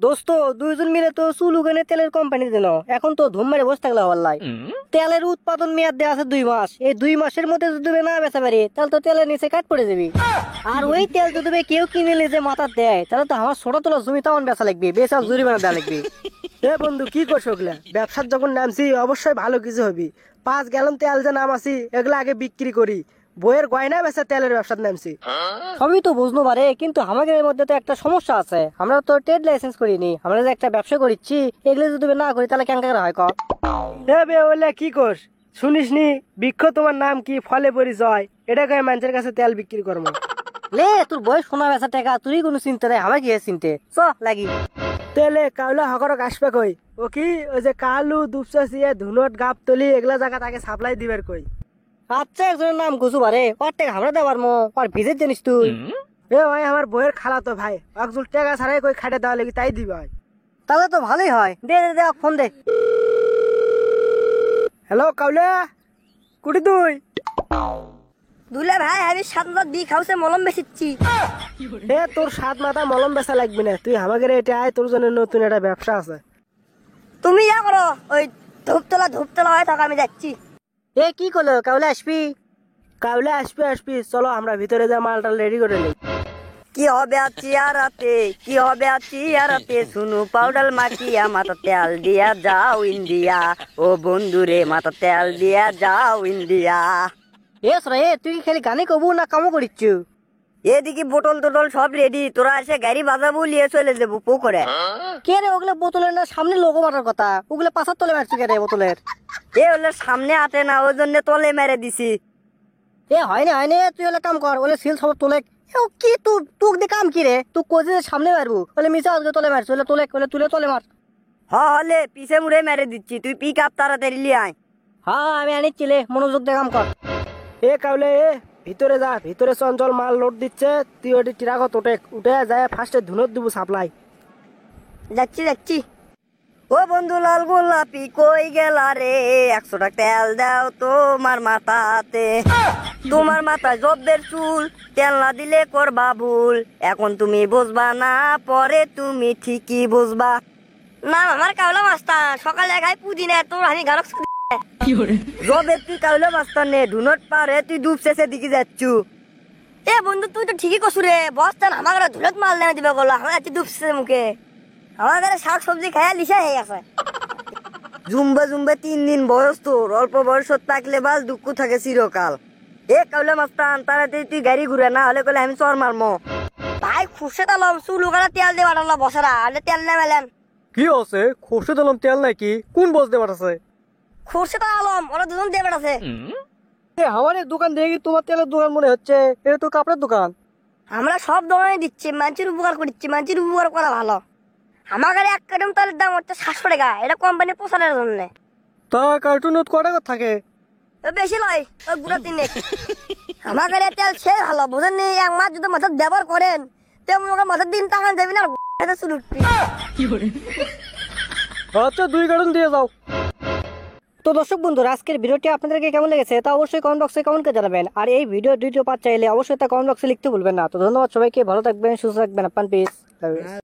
দোস্ত দুইজন মিলে তো চুল উগানে তেলের কোম্পানি দিল, এখন তো ধুম মেরে বসে থাকলে আল্লাহ। তেলের উৎপাদন মেয়াদ দেওয়া আছে 2 মাস, এই 2 মাসের মধ্যে যদি না বেচা পারি তাহলে তো তেলের নিচে কাট পড়ে যাবি। আর ওই তেল যদি কেউ কিনে নিলে যে মাথা দেয় তাহলে তো আমার ছোট তোলা জমি তেমন বেচা লাগবে, বেচা জরিমানা দেওয়া লাগবে। এ বন্ধু কি করছো ওগুলা? ব্যবসার যখন নামছি অবশ্যই ভালো কিছু হবি। 5 গ্যালন তেল যে নামাছি এগুলা আগে বিক্রি করি, বইয়ের গয়না বেচা তেলের ব্যবসার নামছি। সবই তো বুঝলো পারে, কিন্তু আমাদের মধ্যে তো একটা সমস্যা আছে, আমরা তো ট্রেড লাইসেন্স করিনি। আমরা যে একটা ব্যবসা করিচ্ছি, এগুলো যদি না করি তাহলে কেন করে হয় ক? এ বে ওলে কি কর শুনিস নি? বৃক্ষ তোমার নাম কি, ফলে পরিচয়, এটা কয়ে মানুষের কাছে তেল বিক্রি করবো। লে তোর বয়স শোনা বেচা টাকা তুই কোনো চিন্তা নেই, আমার কি চিনতে চ লাগি। তেলে কাউলা হকরক আসবে কই? ও কি ওই যে কালু দুপচাচিয়ে ধুনট গাবতলি এগুলা জায়গা তাকে সাপ্লাই দিবার কই? আচ্ছা একজনের নাম গুছু পারে, ওর টাকা আমরা দেওয়ার মো, আর ভিজের জানিস তুই? এ ভাই আমার বইয়ের খালা তো ভাই, একজুল টাকা ছাড়াই কই খাটে দেওয়া লাগি তাই দিবা। তাহলে তো ভালোই হয়, দে দে দে ফোন দে। হ্যালো কাউলা, কুটি তুই? দুলে ভাই আমি 7 বি খাউসে মলম বেচিচ্ছি। এ তোর 7 মাথা মলম বেচা লাগবে না, তুই আমাকে এটা আয়, তোর জন্য নতুন একটা ব্যবসা আছে। তুমি যা করো, ওই ধূপতলা হয় থাকা, আমি যাচ্ছি। এ কি করলো, কাউলে আসবি? কাউলা আসবি আসবি, চলো আমরা ভিতরে যা মালটা রেডি করে নিই। কি হবে চিয়ারাতে, কি হবে চিয়ারাতে, শুনু পাউডার মাখিয়া মাথা তেল দিয়া যাও ইন্ডিয়া, ও বন্ধুরে মাথা তেল দিয়া যাও ইন্ডিয়া। এ সরে তুই কি খালি গানে কবু না কামও করিচ্ছ? এদিকে বোতল টোটল সব রেডি, তোরা এসে গাড়ি বাজাবো, নিয়ে চলে যাবো পুকুরে। কে রে ওগুলো বোতলের না সামনে লোগো মারার কথা, ওগুলো পাশার তলে মারছি কে রে বোতলের? এ হলে সামনে আটে না, ওই জন্য তলে মেরে দিছি। এ হয়নি হয়নি, তুই হলে কাম কর, ওলে সিল সব তোলে। কি তুক দিয়ে কাম কি রে? তুই কোচে সামনে মারবো, ওলে মিশা আজকে তলে মারছি, ওলে তোলে ওলে তুলে তলে মার। হলে পিছে মুড়ে মেরে দিচ্ছি, তুই পিক আপ তাড়াতাড়ি লিয়ে আয়। হ্যাঁ আমি আনিচ্ছিলে, মনোযোগ দিয়ে কাম কর। এ কাউলে এ ভিতরে যা, ভিতরে চঞ্চল মাল লোড দিচ্ছে, তুই ওটি টিরাগত উঠে যায় ফার্স্টে ধুনত দিব সাপ্লাই। যাচ্ছি যাচ্ছি। ও বন্ধু লাল গোলাপি কই গেলা রে, 100 টাকা তেল দাও তোমার মাথাতে। তোমার মাথায় জব্দের চুল, তেল না দিলে করবা ভুল, এখন তুমি বুঝবা না, পরে তুমি ঠিকই বুঝবা। না আমার কাউলা মাস্তান, সকালে খাই পুদিনা, তোর আমি গারক জবের তুই কাউলা মাস্তান নে, ধুনট পারে তুই ডুবছে দিকে যাচ্ছু। এ বন্ধু তুই তো ঠিকই কসু রে, বস্তান আমার ধুলত মাল না দিবে গলা, আমার যাচ্ছি ডুবছে মুখে, আমাদের শাক সবজি খাইয়া লিসা হয়ে গেছে। জুম্বে জুম্বে 3 দিন বয়স তোর, অল্প বয়স থাকলে বাল দুঃখ থাকে চিরকাল। এ কাউলা মাস্তান তাড়াতাড়ি তুই গাড়ি ঘুরে, না হলে কলে আমি চর মারমো। ভাই খুশে তালাম চুল উগানা তেল দিয়ে বাড়ালো বসারা, আলে তেল না মেলেন। কি আছে খসে দিলাম তেল নাকি? কোন বস দেবার আছে? খুশে তালাম, ওরা দুজন দিয়ে বেড়াছে। আমার এই দোকান দেখি তোমার তেলের দোকান মনে হচ্ছে, এটা তো কাপড়ের দোকান। আমরা সব দোকানে দিচ্ছি, মানুষের উপকার করছি, মানুষের উপকার করা ভালো। আমার কাছে 1 কার্টন তেলের দাম হচ্ছে 700 টাকা, এটা কোম্পানি পোষানোর জন্য। তা কার্টুনত ক টাকা থাকে? বেশি নয়, ওই গুড়া 3 আমার কাছে তেল সে ভালো বুঝেন নি, 1 মাস যদি মাথার ব্যবহার করেন তেমন মাথার দিন টাকা যাবি না, আর শুরু। আচ্ছা 2 কার্টুন দিয়ে যাও। তো দর্শক বন্ধুরা আজকের ভিডিওটি আপনাদেরকে কেমন লেগেছে তা অবশ্যই কমেন্ট বক্সে কমেন্ট করে জানাবেন, আর এই ভিডিও দ্বিতীয় পার্ট চাইলে অবশ্যই তা কমেন্ট বক্সে লিখতে ভুলবেন না। তো ধন্যবাদ সবাইকে, ভালো থাকবেন, সুস্থ থাকবেন, আপনার পিস।